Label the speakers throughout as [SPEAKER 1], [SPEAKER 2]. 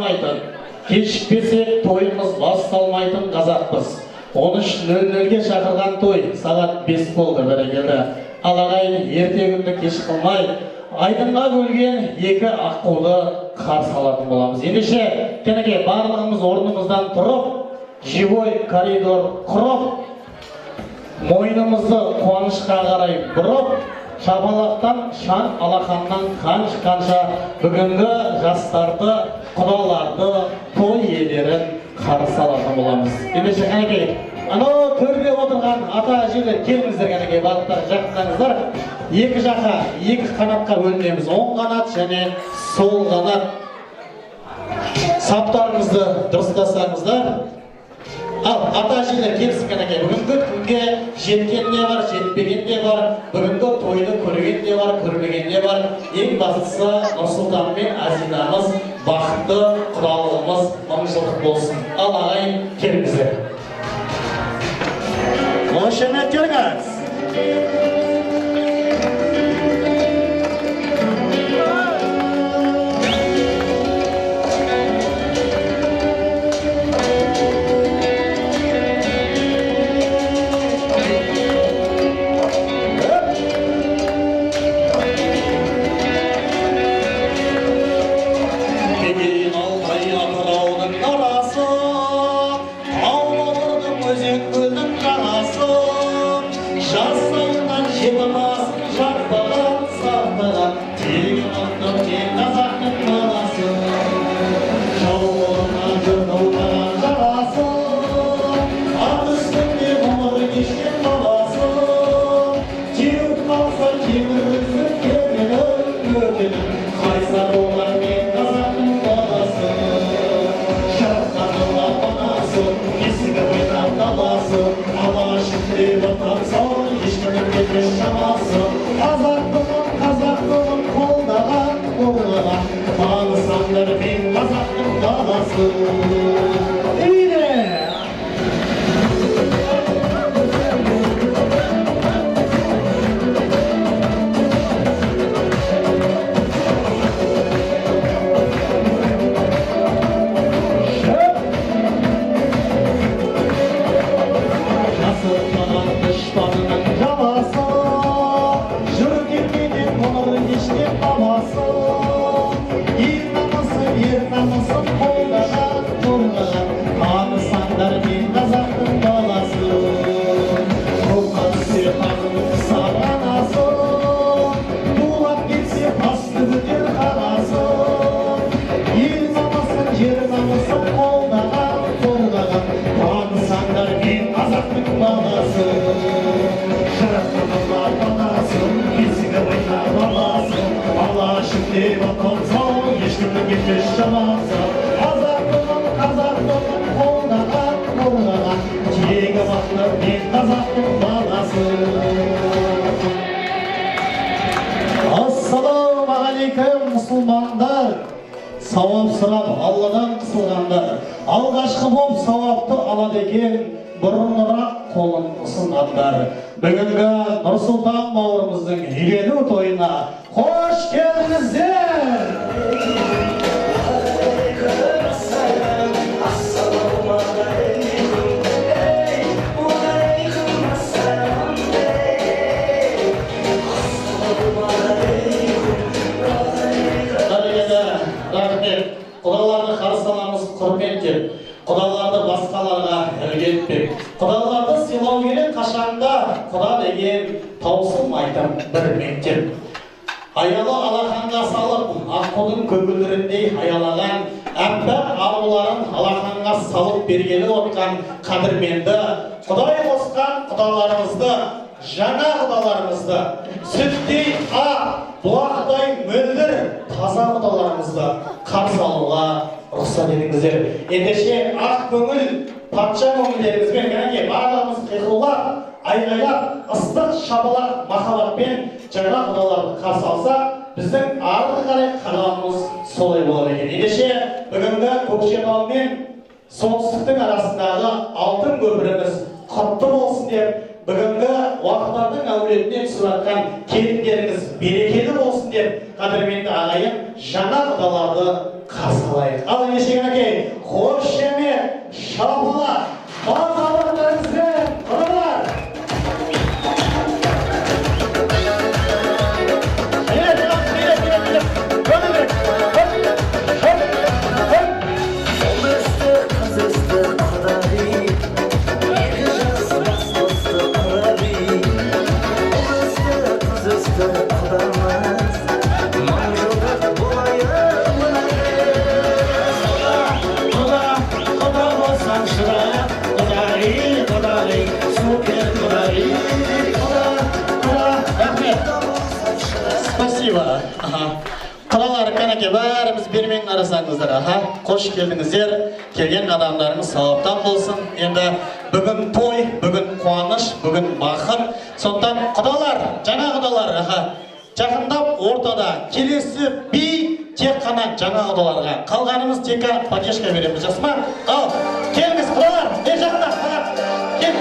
[SPEAKER 1] қалмайтын, кешікпесек тойымыз басталмайтын қазақпыз. 13:00-ге шақырған той сағат 5 болды бәрекелді. Ал ағайын ерте күнді кеш қылмай, айдынға бөлген екі аққуды қарсы алатын боламыз. Ендеше, кенеке барлығымыз орнымыздан тұрып, живой коридор құрып, мойнымызды қуанышқа қарай бұрып, шапалақтан, шан алақаннан қанша бүгінгі жастарды, құдаларды, той иелерін қарсы алатын боламыз. Ендеше, кенеке, анау төрде отырған ата әжелер келіңіздер, кенеке, барлықтар жақындаңыздар. Екі жаққа, екі қанатқа бөлінеміз. Оң қанат және сол қанат. Саптарыңызды дұрыстасаңыздар. Ал ата әжелер келсін, кенеке. Бүгінгі күнге жеткен де бар, жетпеген де бар. Бүгінгі тойды көрген де бар, көрмеген де бар. Ең бастысы Нұрсұлтан мен Азинамыз бақытты, құдалығымыз мың-жылдық болсын. Ал ағайын келіңіздер. Қошеметтеріңіз. Ассалаумағалейкум, мұсылмандар. Сауап сұрап Алладан қысылғандар, алғашқы боп сауапты алады екен, бұрынырақ қолын ұсынғандар. Бүгінгі Нұрсұлтан бауырымыздың үйлену тойына қош келдіңіздер. Құдаларды қарсы аламыз құрметтеп, құдаларды басқаларға үлгі етпек, құдаларды сыйлау керек қашанда, құда деген таусылмайтын бір мектеп. Аялы алақанға салып, аққудың көгілдіріндей аялаған, әппақ аруларын алақанға салып бергелі отқан қадірменді, Құдай қосқан құдаларымызды, жаңа құдаларымызды, сүттей ақ, бұлақтай мөлдір таза құдаларымызды қарсы алуға рұқсат етіңіздер. Ендеше ақ көңіл, патша көңілдеріңізбен кәне барлығымыз қиқулап, айғайлап, ыстық шапалақ махаббатпен жаңа құдаларды қарсы алсақ, біздің ары қарай қадамымыз солай болады екен. Ендеше бүгінгі Көкшетау мен солтүстіктің арасындағы алтын көпіріміз құтты болсын деп, бүгінгі уақыттардың әулетінен түсіп жатқан келіндеріңіз берекелі болсын деп, қадірменді ағайын жаңа құдаларды қарсылайық. Ал ендеше әке, қошемет, шапалақ, мазаларыңызбен құралар. Спасибо. Құралар кәнеке бәріміз бермен арасаңыздар. Қош келдіңіздер. Келген адамдарымыз сауаптан болсын. Енді бүгін той, бүгін қуаныш, бүгін бақыт. Сондықтан құдалар, жаңа құдалар, жақындап ортада келесі би тек қана жаңа құдаларға. Қалғанымыз тек поддержка береміз. Жақсы ма? Ал, келіңіз құдалар, бер жақта. Кел.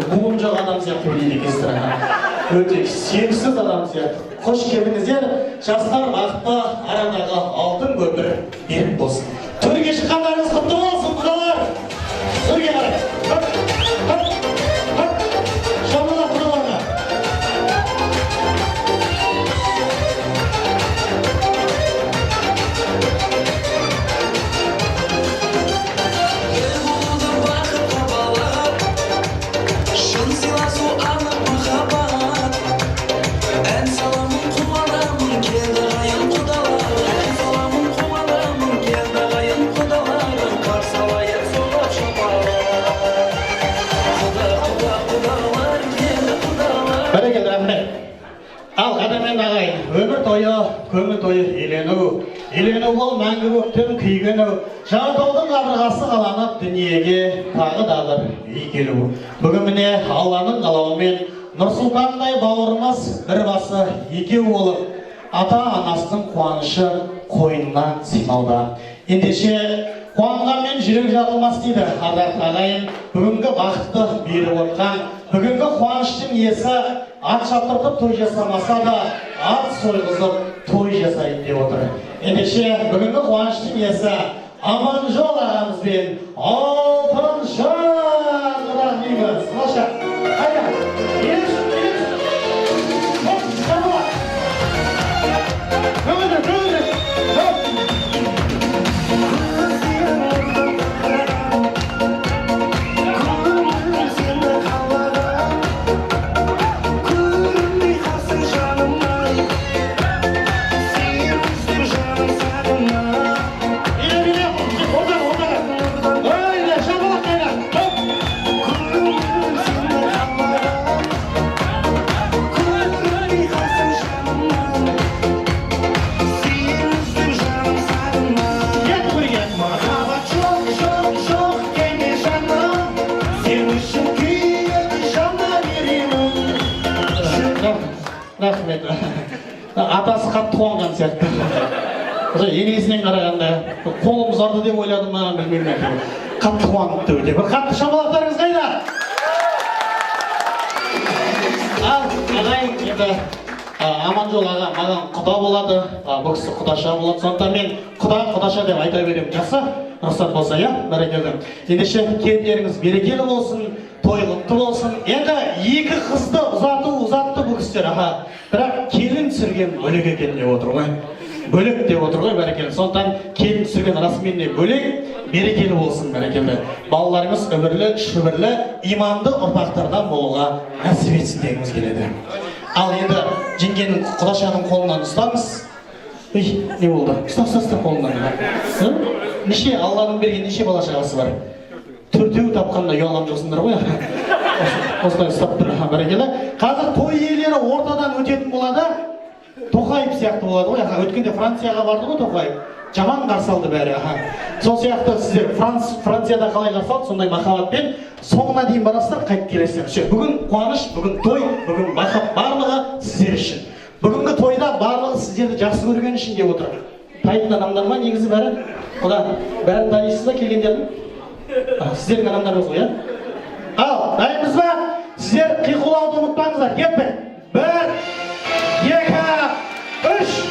[SPEAKER 1] Буым жоқ адам сияқты біледі екенсіздер. Өте сенімсіз адам сияқты. Қош келдіңіздер. Жастар бақытты арадағы алтын көпір берік болсын. Төрге шыққандарыңыз құтты болсын, құдалар. Төрге қарай. Шамала құдаларға. Ал қадаммен ағай, өмір тойы, көңіл тойы елену бол мәңгі көктем күйгену, Жанатаудың қабырғасы қаланып дүниеге тағы да бір үй келу. Бүгін міне Алланың қалауымен Нұрсұлтандай бауырымыз бір басы екеу болып, ата-анасының қуанышы қойнынан сыймауда. Ендеше қуанғанмен жүрек жарылмас дейді ардақты ағайын. Бүгінгі бақытты беріп отқан, бүгінгі қуаныштың иесі ат шаптыртып той жасамаса да, ат сойғызып той жасайды деп отыр. Ендеше бүгінгі қуаныштың иесі Аманжол ағамызбен Алтыншан рахмейміз. Маша, қайда? атасы қатты қуанған сияқты. Енесінен қарағанда қолым ұзарды деп ойладым ма білмеймін. Қатты қуаныпты өте. Бір қатты шапалақтарыңыз қайда? Ал ағайын енді Аманжол аға маған құда болады, бұл кісі құдаша болады. Сондықтан мен құдаша деп айта беремін. Жақсы? Рұқсат болса, иә? Бәрекелді. Ендеше келіндеріңіз берекелі болсын, тойлықты болсын. Енді екі қызды ұзатты бұл кісілер. Бірақ келін түсірген бөлек екен деп отыр ғой. Бөлек деп отыр ғой, бәрекелді. Сондықтан келін түсірген расымен де бөлек, берекелі болсын, бәрекелді. Балаларыңыз өмірлі, шүбірлі, иманды ұрпақтардан болуға нәсіп етсін дегіміз келеді. Ал енді жеңгенің құдашаның қолынан ұстаңыз. Не болды? Ұстап қолынан. Неше, Алланың берген неше бала шағасы бар? Төртеу тапқанда ұялам жоқсыңдар ғой. Осылай ұстап тұр, бәрекелі. Қазір той иелері ортадан өтетін болады. Тоқаев сияқты болады ғой. Өткенде Францияға барды ғой Тоқаев. Жаман қарсы алды бәрі. Сол сияқты сіздер Францияда қалай қарсы алды, сондай махаббатпен соңына дейін барасыздар, қайтып келесіздер. Бүгін қуаныш, бүгін той, бүгін махаббат барлығы сіздер үшін. Бүгінгі тойда барлығы сіздерді жақсы көрген үшін деп отыр. Тайтын адамдар ма негізі бәрі? Құда бәрін танисыз ба келгендердің? Сіздердің адамдарыңыз ғой, иә? Ал, дайынбыз ба? Сіздер қиқулауды ұмытпаңыздар. Кеттік. 1, 2, 3,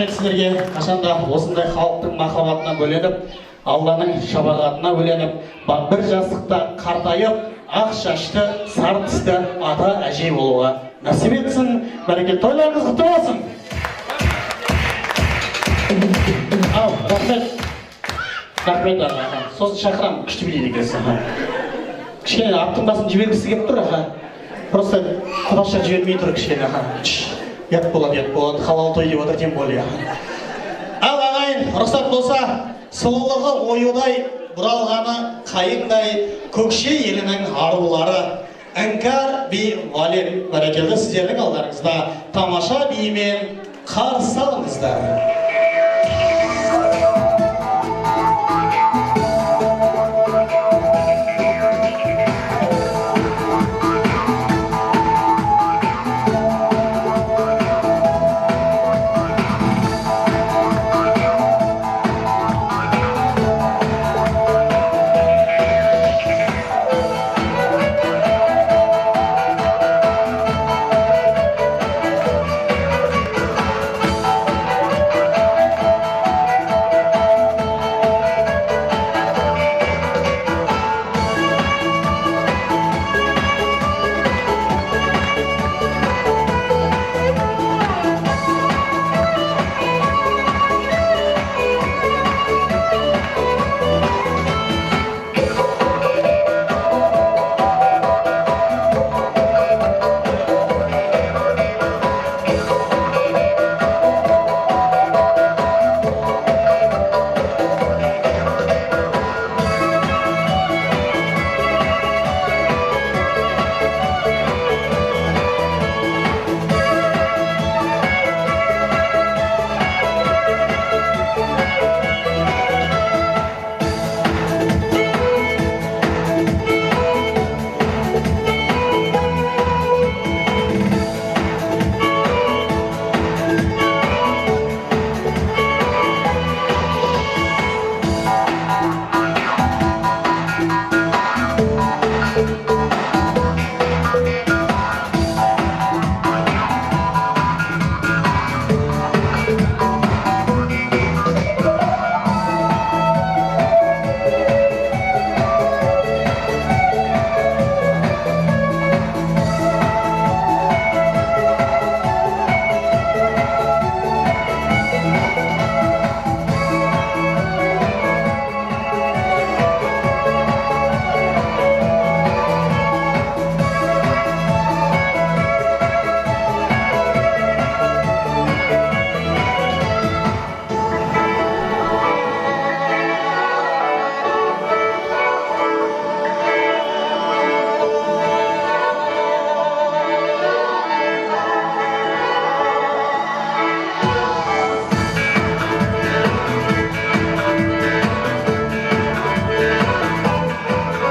[SPEAKER 1] рахмет сіздерге. Қашанда осындай халықтың махаббатына бөленіп, Алланың шапағатына бөленіп, бір жастықта қартайып, ақ шашты, сары тісті ата әже болуға нәсіп етсін. Бәрекелді, тойларыңыз құтты болсын. Ал, рахмет. Рахмет аға. Сосын шақырам, күшті билейді екенсің. Кішкене аттың басын жібергісі келіп тұр, аға. Просто құдаша жібермей тұр кішкене, аға. Ят болады, халал той деп отыр, тем более. Ал ағайын, рұқсат болса, сұлулығы оюдай, бұралғаны қайыңдай, көкше елінің арулары, Іңкәр би Валер, бәрекелді сіздердің алдарыңызда тамаша биімен қарсы алыңыздар.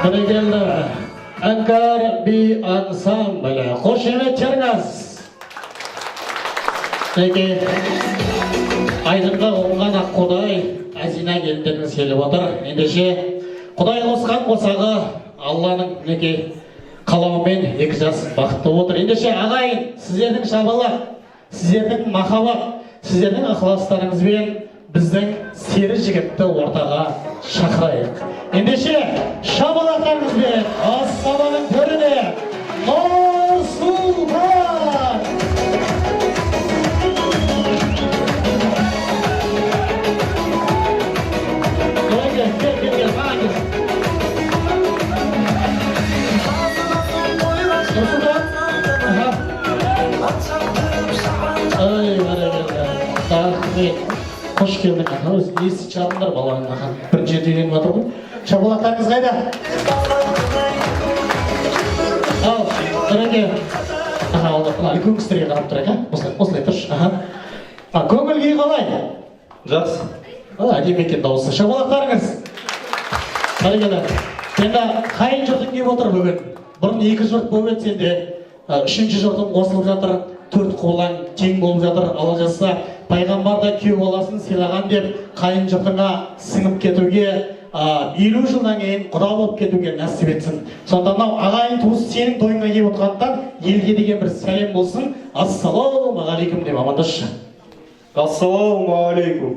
[SPEAKER 1] Бірігелді Әңкар би ансамблі. Қошеметтеріңіз. Неге айдынға оңған ақ Құдай әзина келдіңіз келіп отыр. Ендеше Құдай қосқан қосағы Алланың неге қалауымен екі жас бақытты отыр. Ендеше ағайын, сіздердің шабалақ, сіздердің махаббат, сіздердің ықыластарыңызбен біздің сері жігітті ортаға шақырайық. Ендеше шабалақтарыңызбен ассаланың төріне Нұрсұлтан! Қош келдің аға, есі чалыңдар баланың аға. Бір жерде үйленіп жатыр ғой. Шабалақтарыңыз қайда? Ал, дұрынге. Аға, үлкен кісілерге қарап тұрайық, осылай тұршы. Көңіл күй қалай?
[SPEAKER 2] Жақсы.
[SPEAKER 1] Әдемі екен дауысы. Шабалақтарыңыз. Қарагелі. Енді қайын жұртың кеп отыр бүгін. Бұрын екі жұрт болып өтсе де, үшінші жұртың қосылып жатыр. Төрт қолаң тең болып жатыр. Алла жазса, пайғамбарда күйеу баласын сыйлаған деп қайын жұртыңа сіңіп кетуге, 50 жылдан кейін құда болып кетуге нәсіп етсін. Сонда ағайын туыс сенің тойыңа келіп отырғандықтан елге деген бір сәлем болсын. Ассалаумағалейкум деп амандасшы.
[SPEAKER 2] Ассалаумағалейкум.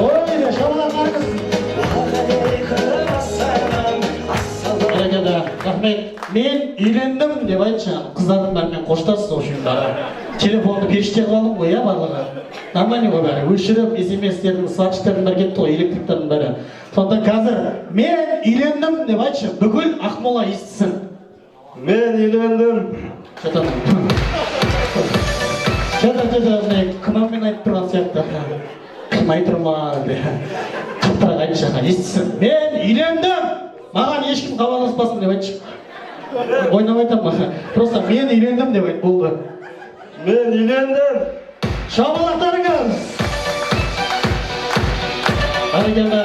[SPEAKER 1] Ойда, шабалақтарыңыз. Рахмет. Мен үйлендім деп айтшы, қыздардың бәрімен қоштасыз ойшындары. Телефонды періште қалдым ғой, барлығы. Нормально ғой бәрі. Өшіріп, SMS-тердің, сатштердің бәрі кетті ғой, электриктердің бәрі. Сонда қазір мен үйлендім деп айтшы, бүкіл Ақмола естісін.
[SPEAKER 2] Мен үйлендім.
[SPEAKER 1] Кіммен айтып тұрған сияқты. Кім айтыр ма деп. Қаптырақ айтшы, естісін. Мен үйлендім. Маған ешкім хабарласпасын деп айтшы. Ойнап айтам ма? Просто мен үйлендім деп айт, болды.
[SPEAKER 2] Мен үйлендім.
[SPEAKER 1] Шабалақтарыңыз! Әрекелді,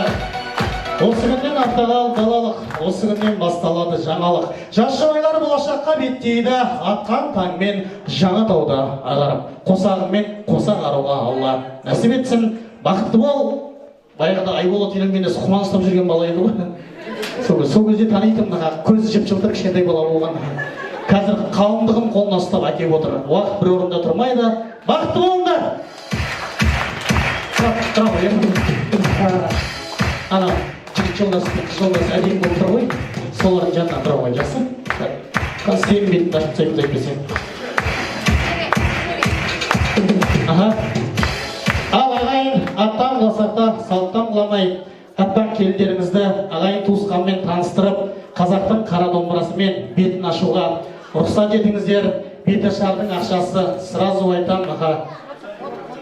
[SPEAKER 1] осы күннен аттағал далалық, осы күннен басталады жаңалық. Жас жабайлар болашаққа беттейді, атқан таңмен жаңа тауда ағарып. Қосағымен қоса қаруға Алла нәсіп етсін. Бақытты бол. Баяғыда Айболат үйленгенде сұқман ұстап жүрген бала еді ғой. Сол кезде танитын, көзі жып-жылтыр кішкентай бала болған. Қазір қалыңдығын қолына ұстап әкеп отыр. Уақыт бір орында тұрмайды. Бақытты болыңдар! Ана, жігіт жолдасы әдейін болып тұр ғой. Солардың жанынан тұра ғой, жақсы? Сенің бетін ашып тастаймыз айтпесең. Ал ағайын, аттан құласақта, салттан құламай, аппақ келіндеріңізді ағайын туысқанмен таныстырып, қазақтың қара домбырасымен бетін ашуға рұқсат етіңіздер. Беташардың ақшасы сразу айтам,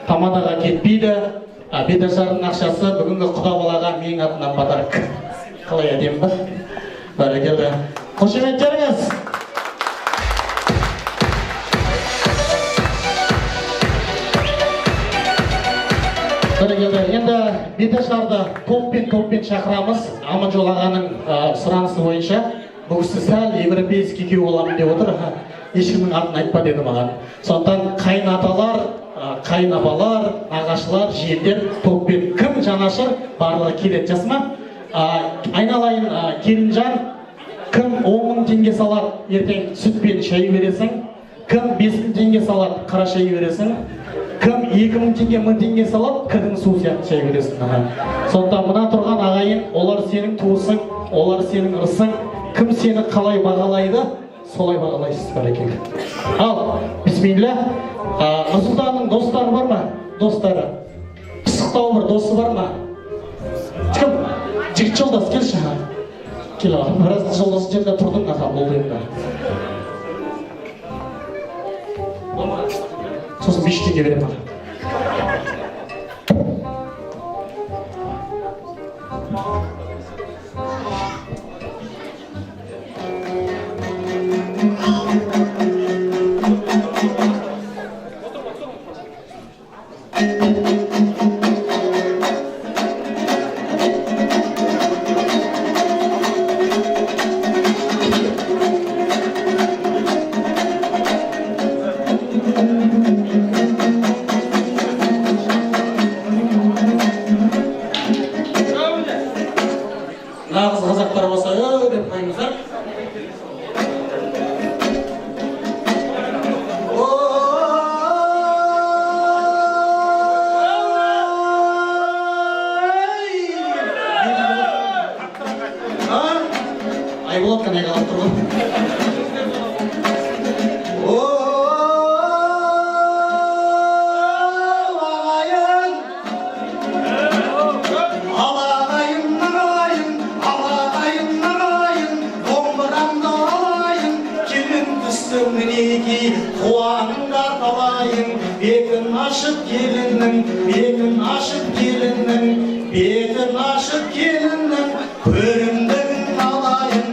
[SPEAKER 1] тамадаға кетпейді. Беташардың ақшасы бүгінгі құда балаға менің атынан подарок. Қалай әдемі ба? Бәрекелді. Қошеметтеріңіз! Енді беташарды топпен шақырамыз. Аманжол ағаның сұранысы бойынша бұл кісі сәл европейский күйеу боламын деп отыр. Ешкімнің атын айтпа деді маған. Сондықтан қайын аталар, қайын апалар, нағашылар, жиендер топпен кім жанашыр барлығы келеді, жасыма. Айналайын келінжан, кім 10.000 теңге салады, ертең сүтпен шай бересің. Кім 5.000 теңге салады, қара шай бересің. Кім 2.000 теңге, 1.000 теңге салады, кірдің су сияқты шай бересің. Сондықтан мына тұрған ағайын, олар сенің туысың, олар сенің ырысың. Кім сені қалай бағалайды, солай бағалайсыз, бәрекелді. Ал, бисмилля. Нұрсұлтанның достары бар ма? Достары. Пысықтау бір досы бар ма? Кім? Жігіт жолдас, келші. Кел аға, біраз жолдасы жерде тұрдың аға, болды енді. Сосын 5 теңге берем аға. қуаныңда талайың, бетін ашып келіннің, бетін ашып келіннің, бетін ашып келіннің, көрімдігін алайын.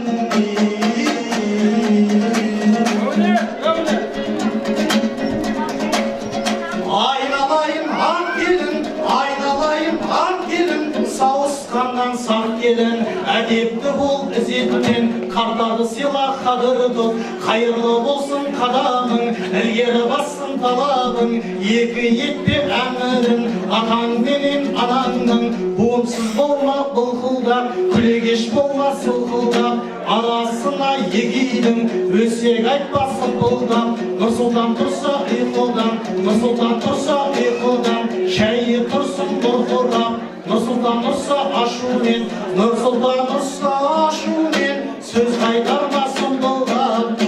[SPEAKER 1] Айналайын ан келін, айналайын ан келін, сауысқаннан сақ келін, әдепті бол ізетпен, қартарды сыйла қадір тұт, қайырлы болсын қадамың, ілгері бассын талабың, екі етпе әмірін, атаң менен анаңның, буынсыз болма бұлқылдап, күлегеш болма сылқылдап, арасына егейдің, өсек айтпасын бұлдап, Нұрсұлтан тұрса ұйқылдан, Нұрсұлтан тұрса ұйқылдан, шәйі тұрсын бұрқылдап, Нұрсұлтан тұрса ашумен, Нұрсұлтан тұрса ашумен, сөз қайтармасын бұлдап.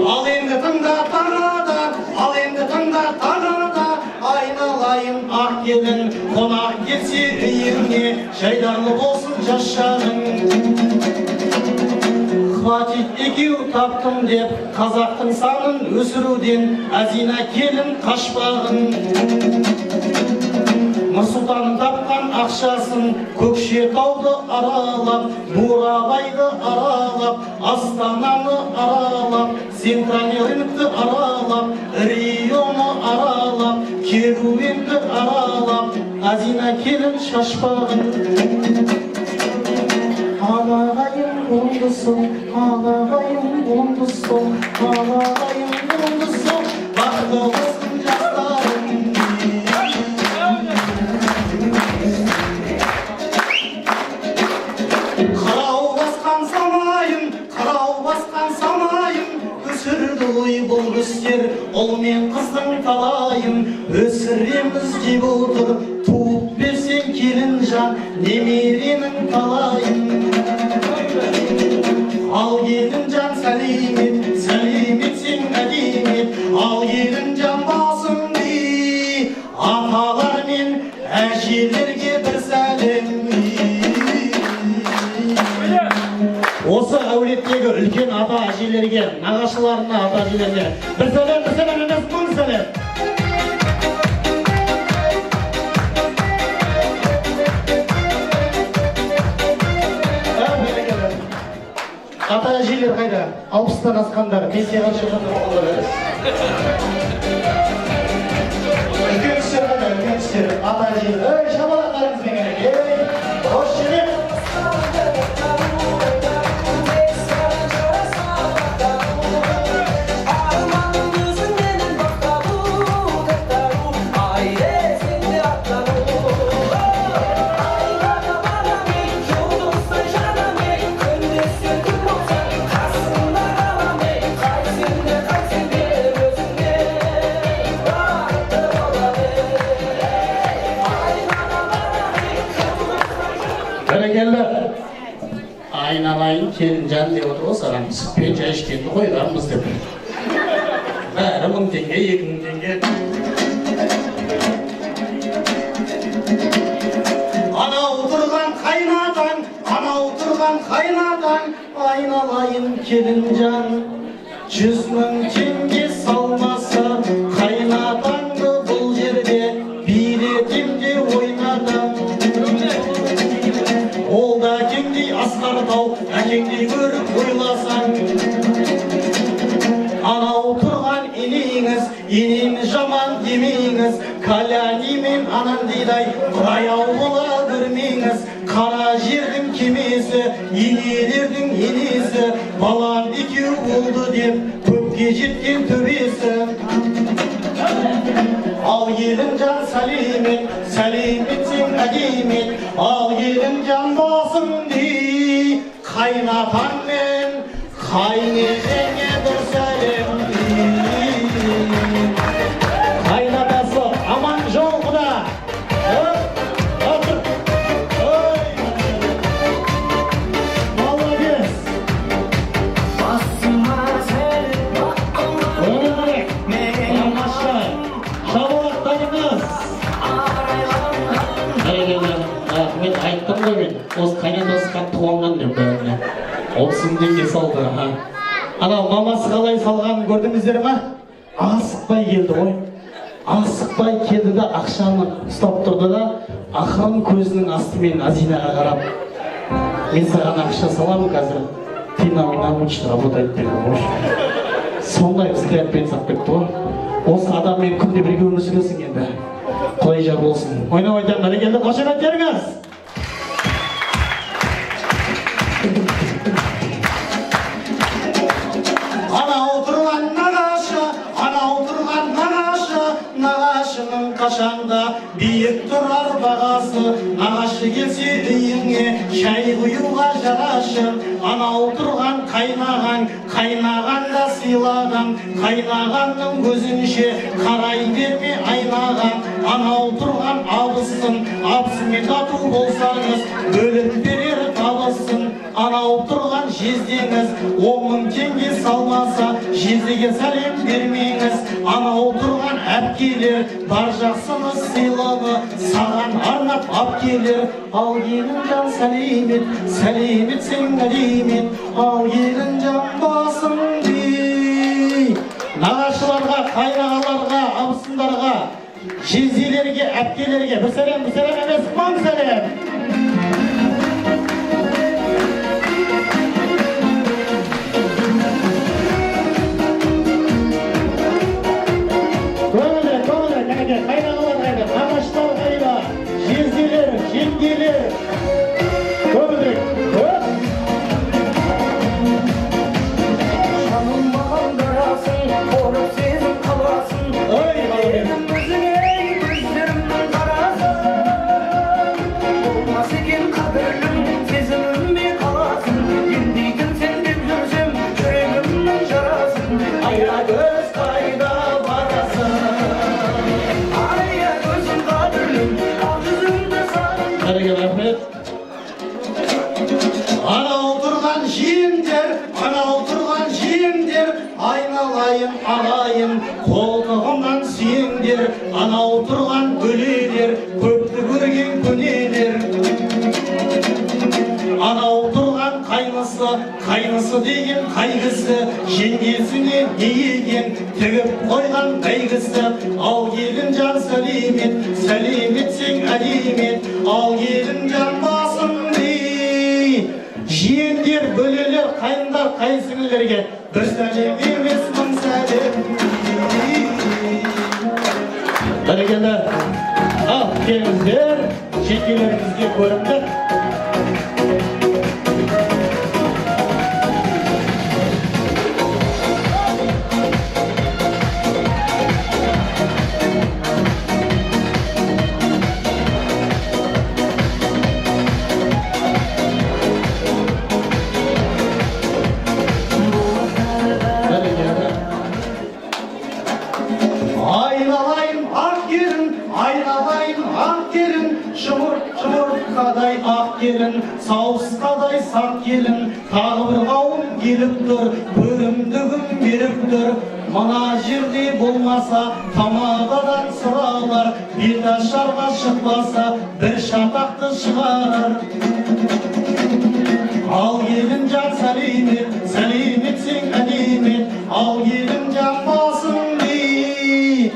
[SPEAKER 1] Ал енді тыңда тағада, ал енді тыңда тағада, айналайын ақ келін, қонақ келсе үйіңе, жайдарлы болсын жас шағың. Хватит екеу таптым деп, қазақтың санын өсіруден, әзина келін қашпағын. Нұрсұлтан тапқан ақшасын, Көкшетауды аралап, Бурабайды аралап, Астананы аралап, Центральный рынокты аралап, Рионы аралап, Керуенді аралап, әзина келін шашпағын. Алағайым оңдысың, алағайым оңдысың, алағайым оңдысың, бақыты болсын жастарың. Қырау басқан самайын, қырау басқан самайын, өсірді ғой бұл өстер, ұл мен қыздың талайын, өсіреміз деп отыр, туып берсең келін жан, немеренің талайын. Ал келін жан сәлемет, сәлеметсең әдемет, ал келін жан басың дей, аталар мен әжелерге бір сәлем. Осы әулеттегі үлкен ата әжелерге, нағашыларына ата әжелерге бір сәлем емес, мың сәлем. Ата әжелер қайда? 60-тан асқандар, пенсияға шығатын олар емес. Үлкен кісілер қайда? Үлкен кісілер, ата әжелер. Шабалақтарыңызбен керек. Қош жүрек. Айналайын келін жан деп отыр ғой саған, сүтпен шай ішкенді қойғанбыз деп. Бәрі 1000 теңге, 2000 теңге. Анау тұрған қайнатаң, анау тұрған қайнатаң, айналайын келін жан, 100 000 теңге салмаса, қайнатаңды бұл жерде билетем де ойнатам. Ол да әкеңдей асқар тау, әкеңдей көріп ойласаң. Анау тұрған енеңіз, енеңіз жаман демеңіз, Каляни мен анандайдай аяу бола көрмеңіз. Қара жердің кемесі, енелердің енесі, балам екеу болды деп, көпке жеткен төбесі. Ал елін жан сәлемет, сәлеметсең әдемет, ал елін жан басың дей, қайнатаң мен қайнекеңе бір сәлем дей. Қайнатасы аман жол құда. Молодец. Басыма сәл мен айттым ғой мен, осы қайнатасы қатты қуанған деп бәріне. 30 000 теңге ие салды. Ана мамасы қалай салғанын көрдіңіздер ма? Асықпай келді ғой. Асықпай келді да ақшаны ұстап тұрды да ақырын көзінің астымен Азинаға қарап, мен саған ақша саламын қазір, ты нам не научишь работать деді ғой. Сондай взглядпен сап кетті ғой. Осы адаммен күнде бірге өмір сүресің енді. Құдай жар болсын. Ойнап айтамын, бәрекелді, қошеметтеріңіз. Нағашының қашанда биік тұрар бағасы, нағашы келсе үйіңе шай құюға жарашы. Анау тұрған қайнағанда сыйлаған, қайнағанның көзінше қарай берме айнаған. Анау тұрған абысымен тату болсаңыз, бөліп берер табысын. Анау тұрған жездеңіз 10.000 теңге салмаса, жездеге сәлем бермеңіз. Анау тұрған әпкелер бар жақсыңыз сыйлығы, саған арнап ап келер. Ал елін жан сәлемет, сәлеметсің әлемет, ал елін жан басың дей. Нағашыларға, қайнағаларға, абысындарға, жезделерге, әпкелерге бір сәлем емес, мың сәлем. Қайнағалар қайда, нағаштар қайда, жезделер, жеңгелер, көбірек, көп.
[SPEAKER 3] Жаным маған қарасын, қорып сезім қаласын, елім өзіңе көздерімнің қарасын. Болмас екен қадірлім, сезіміме қаласын, емдейтін сен деп жүрсем, жүрегімнің жарасын.
[SPEAKER 1] Айра көз қайда барасың? Айналайын ағайын, қолтығымнан сүйеңдер, анау тұрған бөлелер, көпті көрген көнелер. Анау тұрған қайнысы деген қайғысы, жеңгесіне не еген, тігіп қойған бәйгісі. Ал елін жан сәлемет, сәлеметсең әлемет, ал елін жан басың дей. Жиендер, бөлелер, қайындар, қайсыңылерге бір сәлем емес, мың сәлем. Бәрекелді, ал келіңіздер, жеңгелеріңізге көрімді. Сауысқадай сақ келін, тағы бір қауым келіп тұр, бөлімдігім беріп тұр. Мына жерде болмаса, тамағадан сұралар, бет ашарға шықпаса, бір шатақты шығарар. Ал елін жан сәлемет, сәлеметсең әлемет, ал елін жан басың дей.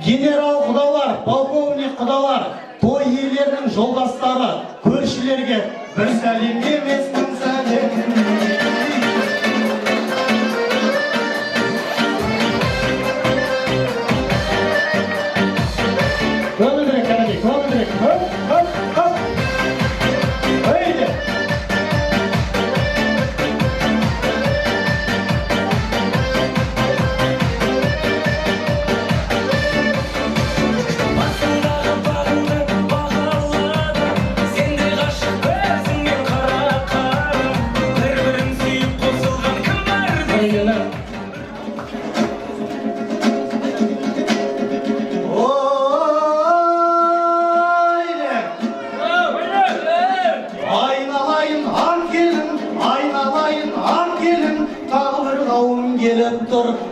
[SPEAKER 1] Генерал құдалар, полковник құдалар, той иелерінің жолдастары, көршілерге бір сәлем емес, мың сәлем. Көбірек, көбірек, көбірек, көп. Өйде.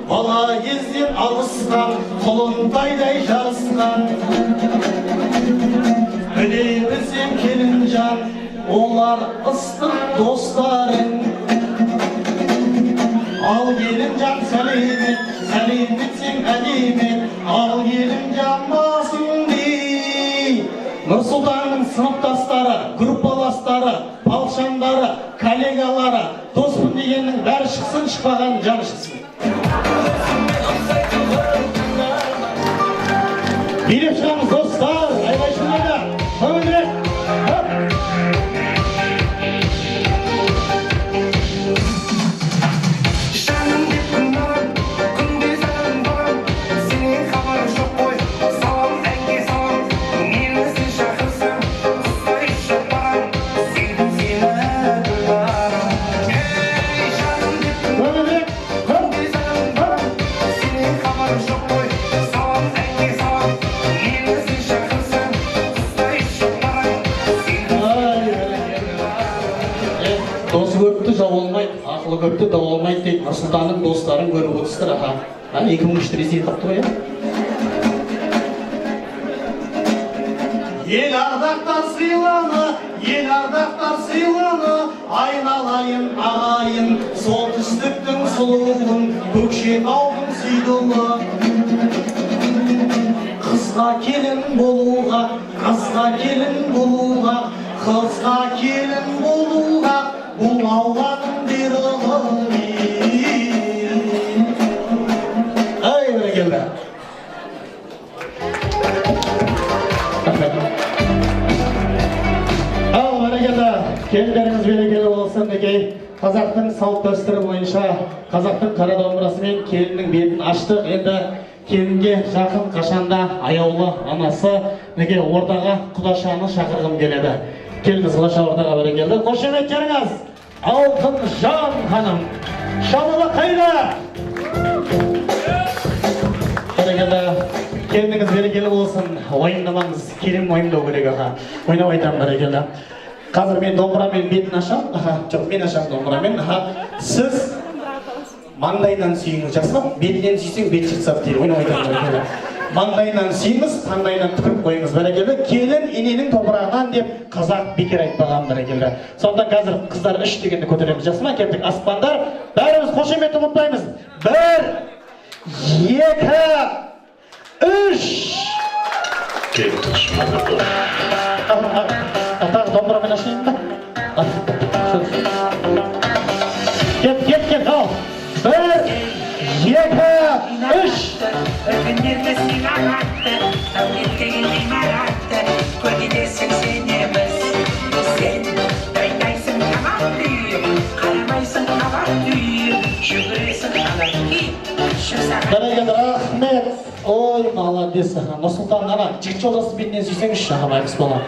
[SPEAKER 1] Бала кезден алысқан, құлынтайдай жарысқан. Біле білсем келін жан, олар ыстық достарың. Al gelin can selimet, selimet sen alimet. Al gelin can basindi. Nursultan'ın sınıftaşları, gruppalaşları, alşanları, kollegaları, dostum degenin bәрі шықсын, шықпаған жаны шықсын. Билеп шығамыз достар, айғай-шуларда, көңілдірек. Досы көпті жау болмайды, ақылы көпті дау болмайды дейді. Нұрсұлтанның достарын көріп отырсыздар, аха. 2003 ресей тапты ғой, Ел ардақтар сыйланы, ел ардақтар сыйланы, айналайын ағайын, солтүстіктің сұлуын, Көкшетаудың сүйділі. Қызға келін болуға, қызға келін болуға, қызға келін болуға, бұл Алланың бұйрығы. Ай, бәрекелді. Ал, бәрекелді. Келіндеріңіз берекелі болсын, Некей. Қазақтың салт дәстүрі бойынша қазақтың қара домбырасымен келіннің бетін аштық. Енді келінге жақын қашанда аяулы анасы Некей ортаға құдашаны шақырғым келеді. Келіңіз құдаша ортаға бәрекелді. Қошеметтеріңіз Алтынжан ханым. Шамылы қайда? Бәрекелді. Келініңіз берекелі болсын. Ойындамаңыз. Келін ойындау керек, аға. Ойнау айтам, бәрекелді. Қазір мен домбырамен бетін ашам. Жоқ, мен ашам домбырамен. Сіз маңдайынан сүйіңіз, жақсы ма? Бетінен сүйсең бет шықсап дейді. Ойнау айтам, бәрекелді. Маңдайынан сүйіңіз, таңдайынан түкіріп қойыңыз, бәрекелді. Келін ененің топырағынан деп қазақ бекер айтпаған, бәрекелді. Сонда қазір қыздар үш дегенді көтереміз, жақсы ма? Кеттік, аспандар. Бәріміз қошеметті ұмытпаймыз. 1, 2, 3. Тағы домбырамен ашайын ба? Кет, ал. 1, 2, 3.
[SPEAKER 4] Öpünürme sinarattı, tavletteğin imarattı, Kogidesin senemiz. Sen daydaysın kavat düğüm, karamaysın kavat düğüm, Şüküresin kavat düğüm, şu sana.
[SPEAKER 1] Бәрекелді, рахмет. Ой, молодец. Нұрсұлтан ана, жігіт жолдастың бетінен сүйсеңізші, аға, байғыз бола.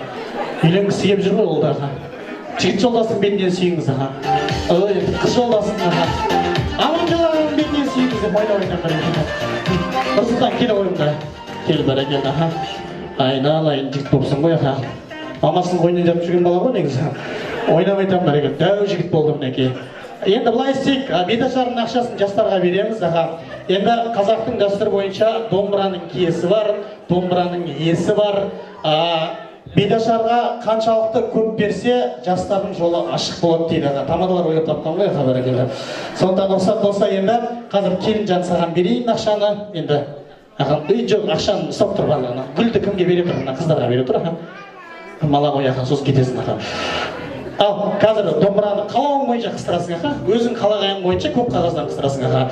[SPEAKER 1] Үйленгісі келіп жүр ғой олда, аға. Жігіт жолдастың бетінен сүйіңіз, аға. Ой, қыз жолдасын, аға. Аманжолағының бетінен сүйіңіз деп ойнап бәрекелді. Нұрсұлтан, кел ойымда. Кел, бәрекелді, аға. Айналайын, жігіт болыпсың ғой, аға. Мамасын қойнын жап жүрген бала ғой, негізі. Ойнап айтам, бәрекелді. Дәу жігіт болды мінекей. Енді былай істейік, беташардың ақшасын жастарға береміз, аға. Енді қазақтың дәстүрі бойынша домбыраның киесі бар, домбыраның иесі бар. Беташарға қаншалықты көп берсе, жастардың жолы ашық болады дейді, аға. Тамадалар ойлап тапқан ғой, аға, бәрекелді. Сондықтан рұқсат болса, енді қазір келінжан саған берейін ақшаны. Енді жоқ, ақшаны ұстап тұрған, гүлді кімге беріп тұр, қыздарға беріп тұр, аға. Мала ғой, аға, сосын кетесің, аға. Ал, қазір домбыраны қалауың бойынша қыстырасың, аға. Өзің қалағайың бойынша көп қағаздан қыстырасың, аға.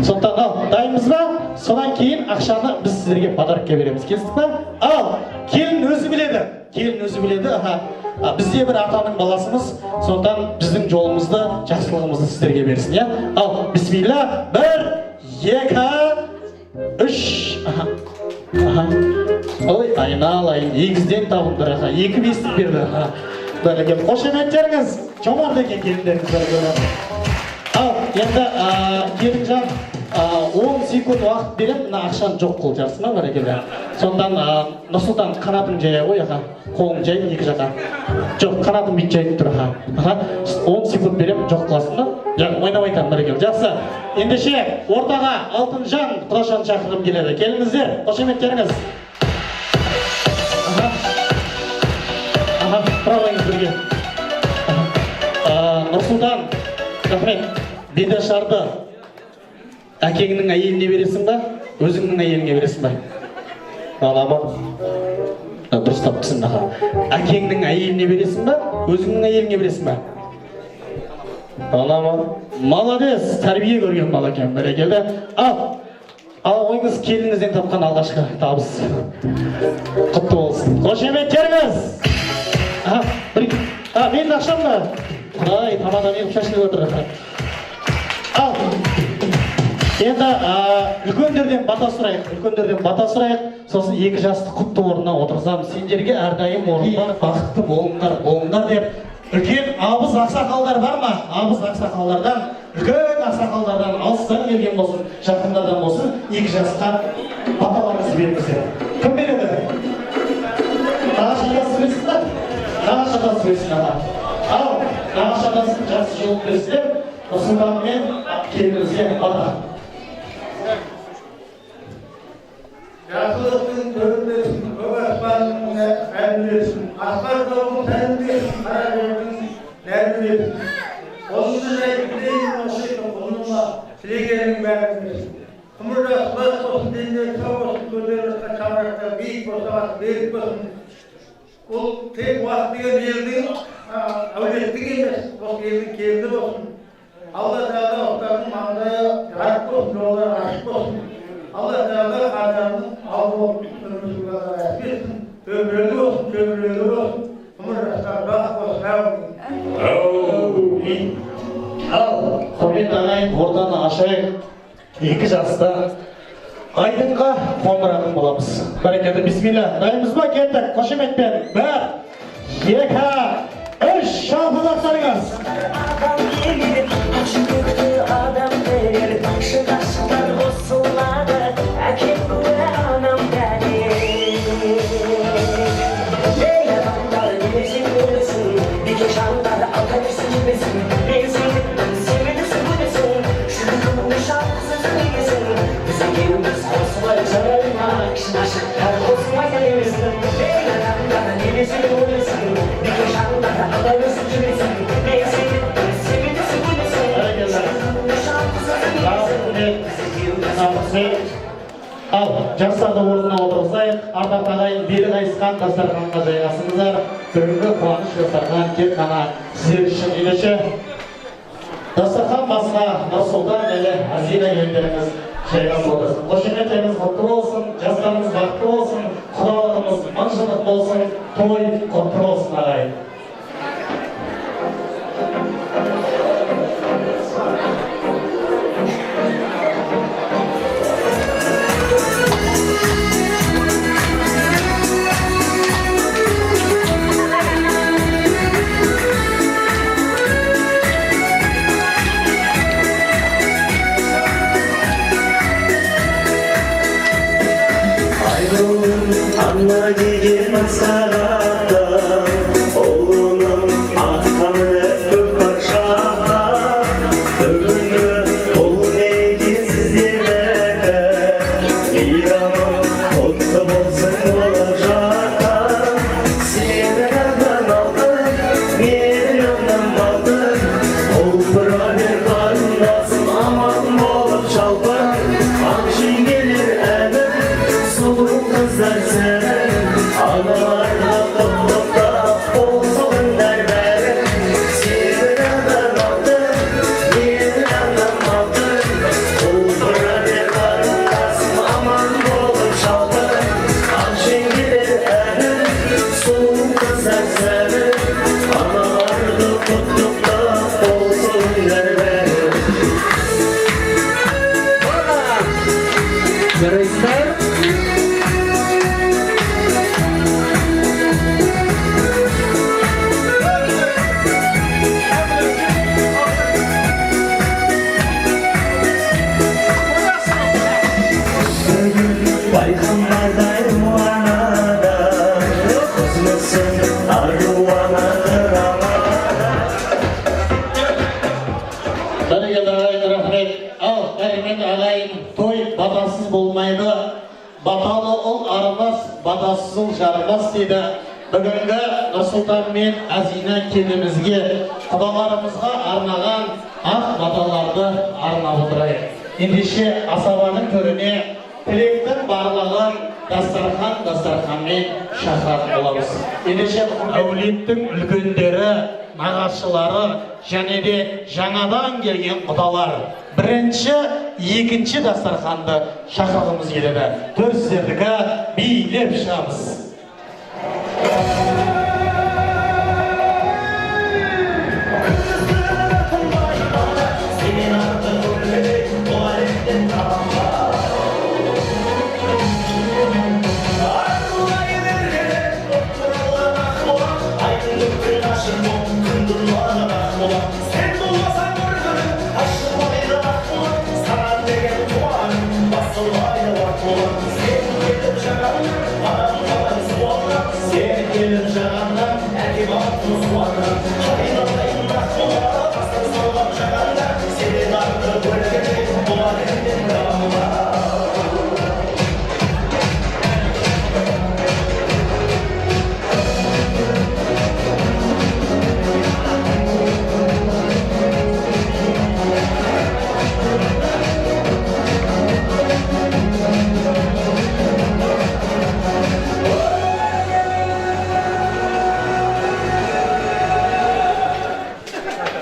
[SPEAKER 1] Сондықтан, ал, дайынбыз ба? Содан кейін ақшаны біз сіздерге подарокқа береміз. Келістік па? Ал, келін өзі біледі. Келін өзі біледі, аға. Бізде бір атаның баласымыз, сондықтан біздің жолымызды, жақсылығымызды сіздерге берсін, я? Ал, бисмилла, 1, 2, 3. Ой, айналайын, егізден табындар, аға. 2 бестік берді, аға. Бәрекел, қошеметтеріңіз, жомарт екен келіндеріңіз, бәрекел. Ал, енді келінжан 10 секунд уақыт берем, мына ақшаны жоқ қыл, жақсы ма, бәрекел. Сондықтан Нұрсұлтан қанатын жая ғой, аға. Қолың жай, екі жаққа. Жоқ, қанатын бит жайып тұр, аға. 10 секунд берем, жоқ қыласың ба? Ойнап айтам, бәрекел. Жақсы. Ендеше ортаға Алтынжан құдашаны шақырғым келеді. Келіңіздер, қошеметтеріңіз. Правайыңыз бірге. Нұрсұлтан, рахмет, беташарды Әкеңнің әйеліне бересің ба? Өзіңнің әйеліңе бересің ба?
[SPEAKER 2] Анама.
[SPEAKER 1] Дұрыстап түсін аға. Әкеңнің әйеліне бересің ба? Өзіңнің әйеліңе бересің ба?
[SPEAKER 2] Анама.
[SPEAKER 1] Молодец, тәрбие көрген бала екен, бәрекелді. Ал ойыңыз келініңізден тапқан алғашқы табыс. Құтты болсын. Қошеметтеріңіз. Менің ақшам ба? Құдай, тамада мен шашылып отыр. Ал. Енді үлкендерден бата сұрайық. Сосын екі жасты құтты орнына отырсам, сендерге әрдайым орын бар, бақытты болыңдар деп. Үлкен абыз ақсақалдар бар ма? Абыз ақсақалдардан, үлкен ақсақалдардан алыстан келген болсын, жақындардан болсын, екі жасқа баталарыңызды беріңіздер. Кім береді? Нағашы атасы берсін ба? Нағашы атасы берсін аға. Ал, нағашы атасын жақсы жол берсіздер, Нұрсұлтанмен келіңізге бата.
[SPEAKER 5] Жақсылықтың төріндесін, көк аспанның әділесін, аспан тоғын тәлімдесін, қара жердің нәділесін. Қолыңды әйткілейін осы қолыңа, тілегенің бәрін берсін. Құмырда сұлас болсын, денде сау болсын, көздеріңізге шамырақта биік болса, берік болсын. Ол тек уақыт деген елдің әулеттік емес, осы елдің келді болсын. Алла Тағала ұқтардың маңдайы жарық болсын, жолдар ашық болсын. Алла Тағала қадамын алып өмірімізге әсіресін, өмірлі болсын, ғұмыр жасқа бақыт болсын, әумин.
[SPEAKER 1] Ал, құрметті ағайын, ортаны ашайық. Екі жаста айдынға қоңыратын боламыз. Бәрекелді, бисмилля. Дайынбыз ба? Кеттік, қошеметпен. 1, 2, 3, шалпылдақтарыңыз.
[SPEAKER 3] Адам келер, ашық адам берер, шықашықтар қосылады, әкем куә анам дәлер. Ей адамдар, немесен көресің, неге жандар алға берсін жемесін, мен сеніппін, сен мені сүргінесің, жүрегімді шапқысыз негесің, біз екеуміз қосылай жарайма, ішін ашықтар қосылмай келемесің. Ей адамдар, немесен көресің, неге жандар алға берсін жемесін, мен сеніппін, сен мені сүргінесің, жүрегімді шапқысыз негесің.
[SPEAKER 1] Ал, жастарды орнына отырғызайық. Ардақты ағайын, белі қайысқан дастарханға жайғасыңыздар. Бүгінгі қуаныш дастархан тек қана сіздер үшін елеші. Дастархан басына Нұрсұлтан әлі Азина елдеріңіз жайғасып отырсын. Қошеметтеріңіз құтты болсын, жастарыңыз бақытты болсын, құдалығымыз мың-жылдық болсын, той құтты болсын ағайын.
[SPEAKER 3] Anla деген сағатта, ұлының атқаны көп паршаға, бүгінгі бұл неге сіздерді, мейрамың құтты болсын болашаққа. Сені жаннан алдым, мені жаннан алдым, ұлпыра бер қарындасым, аман болып жалпы, аңшың келер әнім, сұлу қыздар сәнім, аналарға құттықтап болсыңдар бәрі. Сені жаннан алдым, мені жаннан алдым, ұлпыра бер қарындасым, аман болып жалпы, аңшың келер әнім, сұлу қыздар сәнім, аналарға құттықтап болсыңдар бәрі. Жарайсыздар? Байқамардай руанада, қызмысың аруана қырамада.
[SPEAKER 1] Бәрекелді ағайын, рахмет. Ал, бәрекелді ағайын, той батасыз болмайды. Баталы ұл арымас, батасыз ұл жарымас дейді. Бүгінгі Нұрсұлтан мен Азина келімізге, құдаларымызға арнаған ақ баталарды арнап отырайық. ендеше асабаның төріне тілектің барлығын дастарханмен шақыратын боламыз. Ендеше әулеттің үлкендері, нағашылары және де жаңадан келген құдалар бірінші, екінші дастарханды шақырғымыз келеді. Төрсіздердікі билеп шығамыз.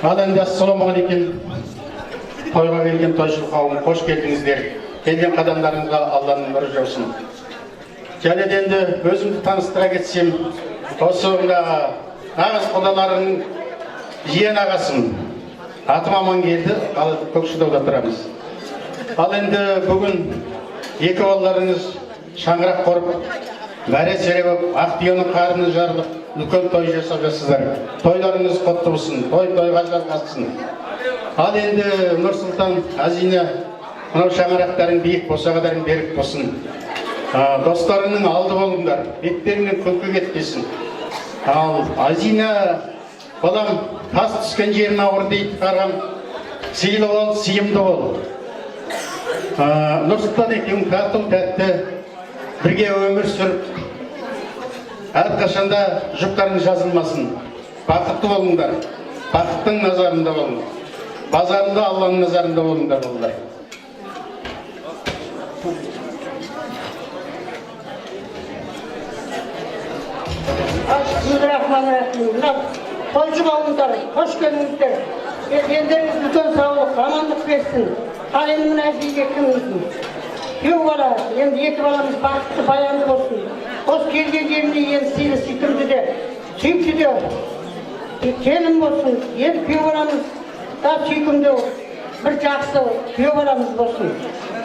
[SPEAKER 6] Ал енді ассалаумағалейкум. Тойға келген тойшыл қауым, қош келдіңіздер. Келген қадамдарыңызға Алланың нұры жаусын. Және де енді өзімді таныстыра кетсем, осы нағыз құдаларының жиен ағасым. Атым Амангелді, ал Көкшетауда тұрамыз. Ал енді бүгін екі балаларыңыз шаңырақ құрып, мәре сере болып, Ақтүйенің қарыны жарылып, үлкен той жасап жассыздар. Тойларыңыз құтты болсын, тойға жалғассын. Ал енді Нұрсұлтан, Азина, мынау шаңырақтарың биік болса, қадарың берік болсын. Достарыңның алды болыңдар, беттеріңнен күлкі кетпесін. Ал Азина, балам, тас түскен жерін ауыр дейді қарғам, сыйлы бол, сыйымды бол. Нұрсұлтан екеуің тату тәтті бірге өмір сүріп, әрқашанда жүктарың жазылмасын. Бақытты болыңдар, бақыттың назарында болыңдар. Базарында Алланың назарында болыңдар болыңдар.
[SPEAKER 7] Bismillahirrahmanirrahim. Tойшы болыңдар, қош келіңіздер. Елдеріңіз үлкен саулық, амандық берсін. Қалемнің әжейге кіміңіздің. Күйеу бала, енді екі баламыз бақытты баянды болсын. Осы келген жерінде енді сыйлы сүйкімді де, сүйікті де келін болсын. Енді күйеу баламыз да сүйкімді бір жақсы күйеу баламыз болсын.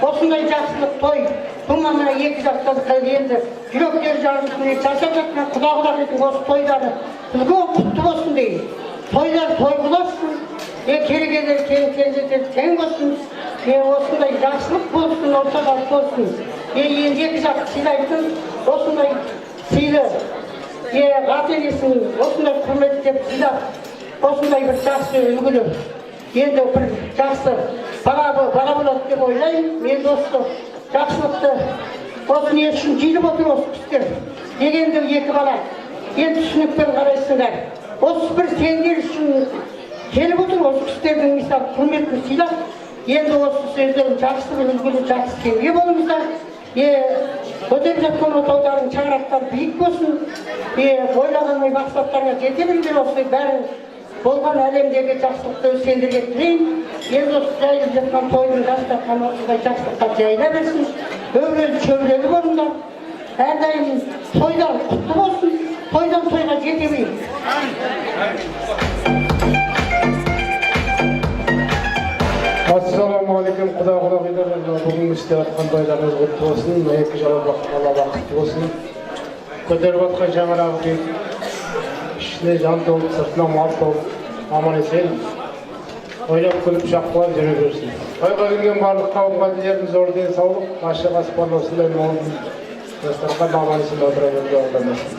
[SPEAKER 7] Осындай жақсылық той, тұмамына екі жақтан енді жүректер жарылсын, жасап жатқан құда дейтін осы тойлары үлкен құтты болсын дейін. Тойлар той болсын, керегелер тең болсын, осындай жақсылық болсын, ортаға болсын. Енді екі жақ сыйлайтын, осындай сыйлы, қателесін, осындай құрметтеп сыйлап, осындай бір жақсы үлгілі. Енді бір жақсы бала болады деп ойлаймын. Мен осы жақсылықты осы не үшін жиылып отыр осы кісілер. Дегенде екі бала. Енді түсінікпен қарайсыңдар. Осы бір сендер үшін келіп отыр осы кісілердің мысалы құрметін сыйлап. Енді осы сөздерін жақсы үлгілі жақсы кеңге болыңыздар. Көтеріп жатқан отаудардың шаңырақтары биік болсын. Ойлаған ой мақсаттарға жете біліңдер осы бәрін. Болған әлемдегі жақсылықты сендерге тілейін. Енді осы жайылып жатқан тойдың дастархан осындай жақсылыққа жайыла берсін. Өңірі шөбірелі болыңдар. Әрдайым тойдар құтты болсын. Тойдан тойға жете білейін.
[SPEAKER 8] Ассалаумағалейкум, құда құдағилар. Бүгін істеп жатқан тойларыңыз құтты болсын. Екі жала бақытты болсын. Көтеріп жатқан шаңырағы ішіне жан толып, сыртына мал толып, аман есен, ойлап күліп шаққылап жүре берсін. Тойға келген барлық қауымға тілерім зор денсаулық, ашық аспан осындай молын, дастархан аман есен отыра беруге алданбасын.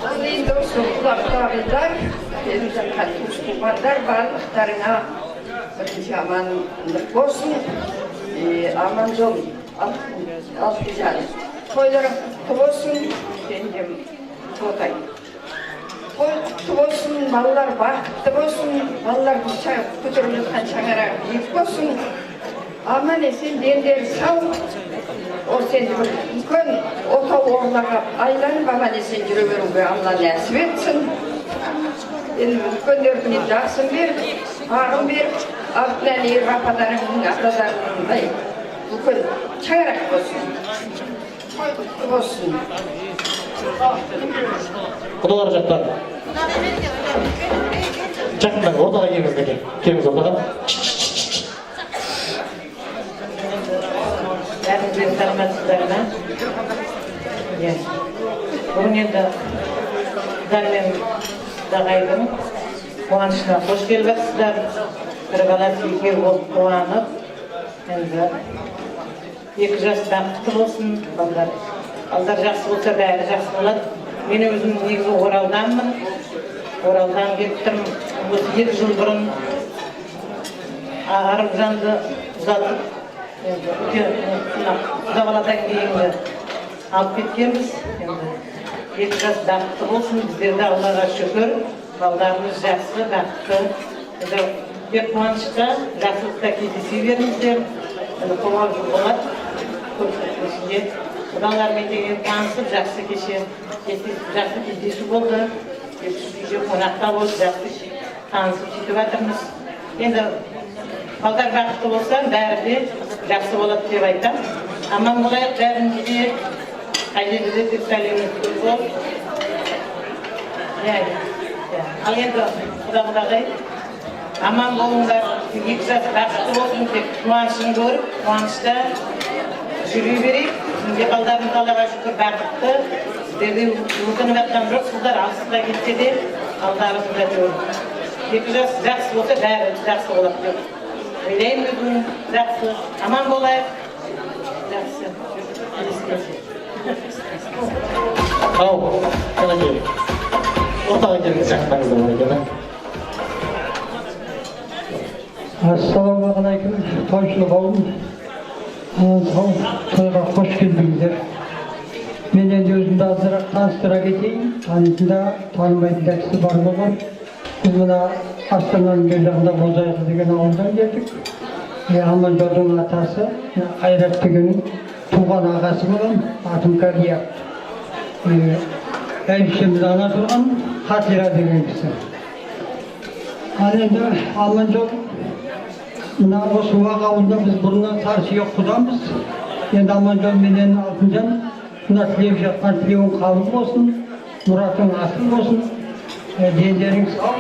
[SPEAKER 9] Aziz dostum, kulaklarınızdan Benim zaten tuğbanlar varlıklarına birinci amanlık olsun. Aman yol al güzel. Toylarım kutlu olsun. Kendim Tuğday. Toy kutlu olsun, ballar bakıtlı olsun. Ballar kuturuluktan çağırarak büyük olsun. Aman esin denderi sağ. O seni mümkün ota oğullara aylanıp aman esin yürüveruge Allah nasip etsin. Mümkünlerini jaksın bir, ağın bir, altından iyi rapalarının atalarından mümkün çağırak olsun. Kutlu olsun.
[SPEAKER 1] Kudalar jaktan. Jaktan ortaga kelingizler ekan. Kelingizler ortaga.
[SPEAKER 10] Hepinize salamatçılarına. Bugün de ben dağaydım. Kuançına hoş gelmişsizler. Kırgalatıya olup kuanıp. Şimdi iki yaşta kutlu olsun. Alдар жақсы болса бәрі жақсы болады. Мен өзім негізі Оралданмын. Оралдан келіп тұрмын. Осы 2 жыл бұрын Арықжанды ұзатып, Құдағаладан кейінгі алып кеткенбіз. 2 жас бақытты болсын. Біздерді Аллаға шүкір. Балдарымыз жақсы, бақытты. Тек қуанышта, жақсылықта кездесе беріңіздер. Қоғам болады. Көпшілік Құдалармен деген танысып, жақсы кездесу болды. Үйде қонақта болды, жақсы танысып сөйтіп жатырмыз. Енді балдар бақытты болса, бәрі де жақсы болады деп айтам. Аман болайық, бәрінде де қайда де деп сәлеміңіз бол. Ал енді Құдағай, аман болыңдар, 2 жас бақытты болсын деп қуанышын көріп, қуанышта жүре берейік. Şimdi baldarın Allah'a şükür baqıtlı. Sizlerді өкініп жатқан жоқсыздар, алысқа кетсе де алдарыңызда жүріп. 2 жас жақсы болса, бәрі жақсы болады деп. Ойлаймын өзім жақсы, аман болайық. Жақсы.
[SPEAKER 1] Ау, қана келin. Ортаға келіңіз жақтаңызда бар екен.
[SPEAKER 11] Ассалаумағалейкум, тойшылық ауыл. Тойға қош келдіңіздер. Мен енді өзімді азырақ таныстыра кетейін. Танысында танымайтын кісі бар болған. Біз мына Астананың бер жағында Бозайғы деген ауылдан келдік. Аманжолдың атасы Қайрат дегеннің туған ағасы болған, атым Кәрия. Әйшеміз ана тұрған Қатира деген кісі. Ал енді Аманжол мына осы уақ ауылда біз бұрыннан Сарсүйек құдамыз. Енді Аманжол менен Алтынжан мына тілеп жатқан тілеуің қабыл болсын, мұратың асыл болсын, дендерің сау,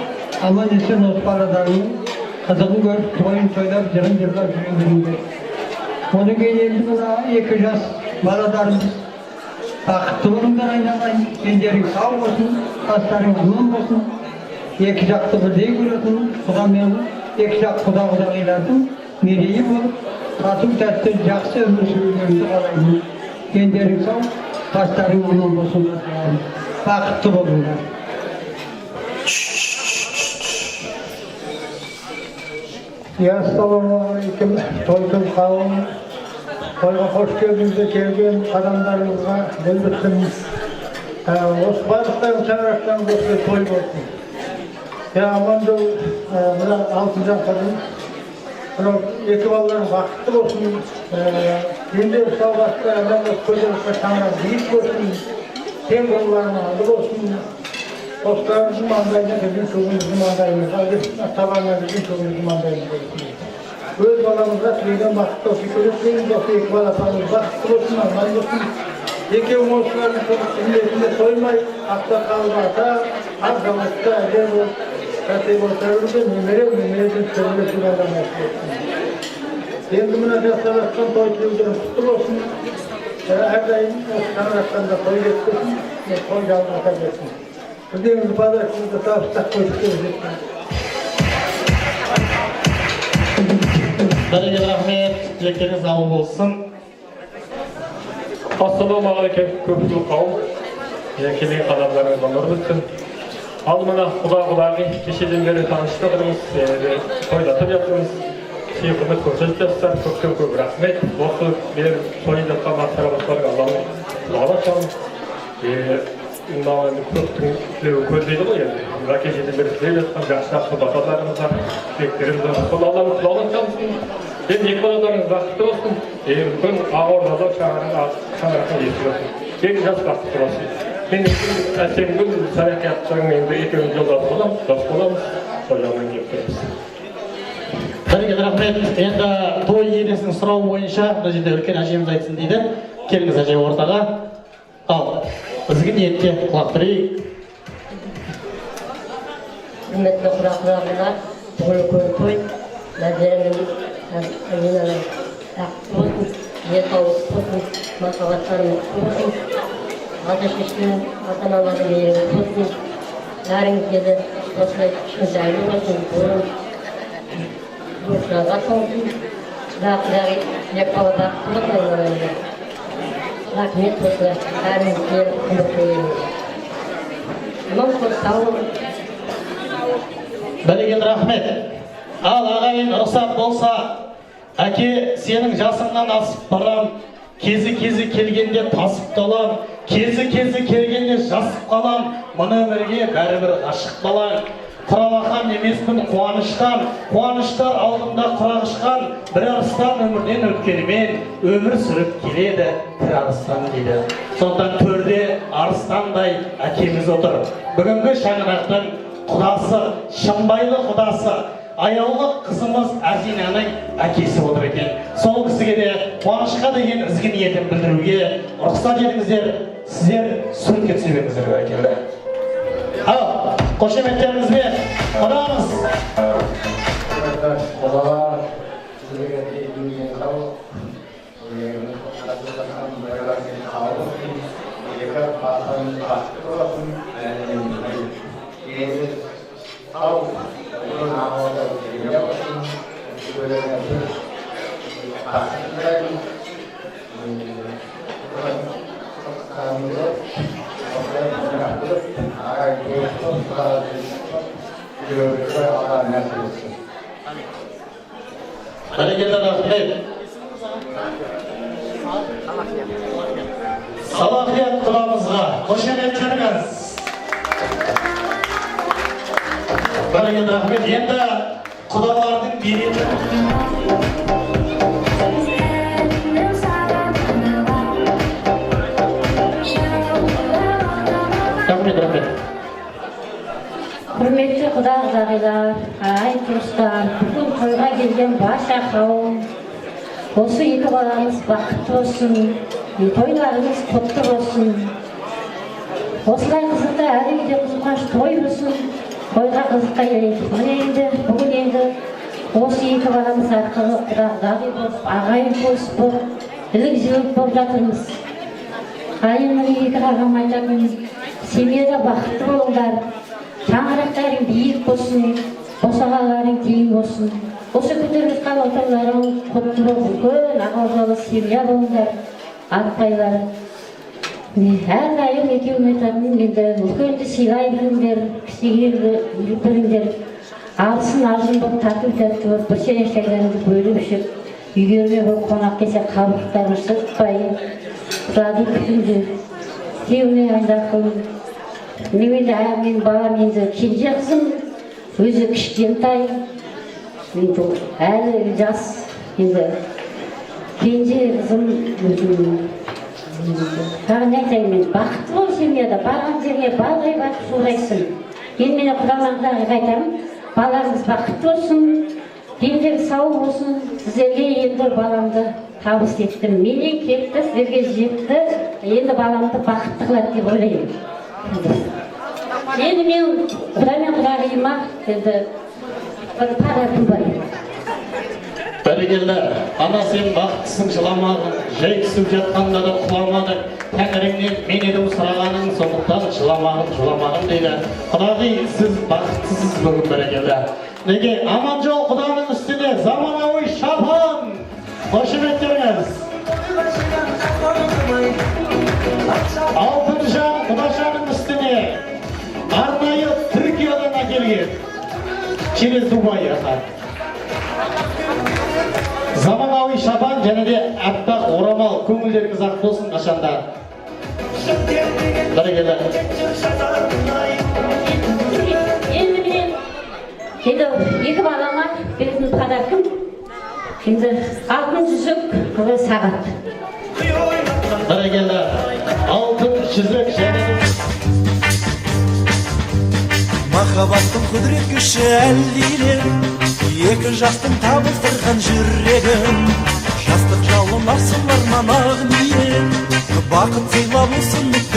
[SPEAKER 11] аман есен осы балаларыңның қызығын көріп, тойын тойлап, жырын жырлап жүре беріңдер. Одан кейін енді мына 2 жас балаларымыз бақытты болыңдар айналайын, дендерің сау болсын, бастарың аман болсын, 2 жақты бірдей көретін, құдамен 2 жақ құда-құдағилардың мерейі болып, тату тәтті жақсы өмір сүрулеріңді қалаймын. Дендерің сау, бастарың аман болсын, бақытты болыңдар.
[SPEAKER 8] Ассалаумағалейкум, тойдың қауым, тойға қош келдіңіздер, келген адамдарыңызға білдірсін. Осы барлықтарың шаңырақтан осылай той болсын. Аманжол, мына Алтынжан қадым, 2 балаларың бақытты болсын, дендер сауғатты, адамдар көтеріп шаңырақ биік болсын, тең балаларың алды болсын. Dostlarımızın mandayına bizim çoğumuzun mandayımıza, tabanına bizim çoğumuzun mandayımıza götürüyor. Öz balamıza Süleyman bakıttı olsun, köyüsleyin de iki bala sanırız, bakıttı olsun, anlayın olsun. İki umutlarının milliyetinde soymay, hafta kalmasa, az zamanlıkta eder ol, katayı bolsarırdı, mümere sürüle sürülerden başlıyorsun. Şimdi buna cesaretten toyçuluğun tutul olsun, her daim o sanattan da toy etsin, toy calmasa geçsin. Bugün paylaşımda tavsiye koyduk.
[SPEAKER 1] Sizlarga rahmet, tilekleriniz qabul bo'lsin.
[SPEAKER 12] Assalomu alaykum, ko'pchilik qavm. Yakiniy qadamlaringiz omad bo'lsin. Al mana Құлағы кешеден бері танышып отырмыз, тойлатып жатырмыз. Құрмет көрсетіп жатсыздар, көп рахмет. Осы мен тойып жатқан ақтарабастарға Алланың құлағына салып, мынау көптің тілеуі көздейді ғой енді. Мына кешеден бері тілеп жатқан жақсы баталарымыз бар, тілектеріміз бар. Сол Алланың құлағына салсын. Екі балаларыңыз бақытты болсын. Бүгін Ақордада шаңырақтың есі болсын. Ең жас бақытты болсын. Мен әсемгүл саяхатшының енді екеуіміз жолдас боламыз. Сол жағынан келіп тұрмыз.
[SPEAKER 1] Бәрекелді рахмет. Енді той иелесінің сұрауы бойынша бұл жерде үлкен әжеміз айтсын дейді. Келіңіз әже ортаға. Ал, ізгі ниетке құлақ түрейік.
[SPEAKER 13] Құрметті құрақ-құлағылар, бүгін үлкен той, нәзірінің әйелінің тәқті болсын, денсаулық болсын, махаббаттарымыз болсын, ата-шешенің ата-аналары мейірімі болсын, бәріңізге де осылай күшіңізді болсын, Дұрысыға толсын, құлақ-құлағы деп қалада құлақ-құлағыларында. Рахмет осылай, бәріңізге үміт қойыңыз. Имам Құлсауы.
[SPEAKER 1] Бәрекелді рахмет. Ал ағайын рұқсат болса, әке сенің жасыңнан асып барам, кезі келгенде тасып қалам, кезі келгенде жасып қалам, мұны өмірге бәрібір ғашық балаң. Құралақан емеспін қуаныштан, қуаныштар алдымда құрағышқан, бір арыстан өмірден өткенімен өмір сүріп келеді бір арыстан дейді. Сондықтан төрде арыстандай әкеміз отыр. Бүгінгі шаңырақтың құдасы, шымбайлы құдасы, аяулы қызымыз Азинаның әкесі отыр екен. Сол кісіге де қуанышқа деген ізгі ниетін білдіруге рұқсат етіңіздер, сіздер суретке түсе беріңіздер бәрекелді. Ал, қошеметтеріңізбен құдамыз.
[SPEAKER 8] Құдалар, сіздерге дейін қауып, екі басын бақытты болсын, енді қауып, бүгін ағалда өтегене болсын, көрерменсіз бақытындаймын,
[SPEAKER 1] Бәрекелді рахмет. Салахият құдамызға қошеметтеріңіз. Бәрекелді рахмет. Енді құдалардың береті. Рахмет.
[SPEAKER 13] Құрметті құда-құдағилар, ағайын туыстар, бүгін тойға келген барша қауым, осы екі баламыз бақытты болсын, тойларыңыз құтты болсын. Осылай қызықты әлі үйде қызыққаш той болсын, тойға қызыққа келейік. Міне енді бүгін енді осы екі баламыз арқылы құда-құдағи болып, ағайын туыс болып, ілік-жілік болып жатырмыз. Айымның екі ағам айтатын, семьяда бақытты болыңдар, шаңырақтарың биік болсын, босағаларың тең болсын. Осы көтеріп жатқан отауларың құтты болып, үлкен ағалжалы семья болыңдар, атпайлар. Әрдайым екеуім айтатын, енді үлкенді сыйлай біліңдер, кішіге үліп біліңдер, алсын ажын болып, татып тәтті болып, бір шене шайларыңды бөліп ішіп, үйгерме болып қонақ келсе қабықтарын сыртпай, жады күтіңдер. Күйеуіне айдақыл. Мен балам енді кенже қызым, өзі кішкентай, әлі жас, енді кенже қызым, тағын айтайын мен, бақытты бол семьяда, барған жерге балғай батып сұрайсың. Енді мен құдаларыңызға айтамын, балаңыз бақытты болсын, денлері сау болсын, сіздерге енді баламды табыс еттім. Менен кетті, сіздерге жетті, енді баламды бақытты қылады деп ойлаймын. Енді мен құдамен құдағиыма енді бір парақым бар.
[SPEAKER 1] Бәрекелді, ана сен бақыттысың, жыламадың, жай түсіп жатқанда да құламадың, тәңіріңнен мен едім сұрағаның, сондықтан жыламағым дейді. Құдағи, сіз бақыттысыз бүгін. Бәрекелді. Неге аман жол құданың үстіне заманауи шапан, қошеметтеріңіз. Алтын жан құдашаның үстіне арнайы келген через Дубай ата. Заманауи шапан және де аппақ орамал көңілдеріңіз ақ болсын қашанда. Бәрекелді.
[SPEAKER 13] Енді екі балама беретін подаркым. Енді алтын жүзік, бұл сағат.
[SPEAKER 1] Бәрекелді. Алтын жүзік және
[SPEAKER 14] Махаббаттың құдірет күші әлдилер, екі жастың табыстырған жүрегім. Жастық жалын асылар манағы ниет, бақыт сыйлап ұсынып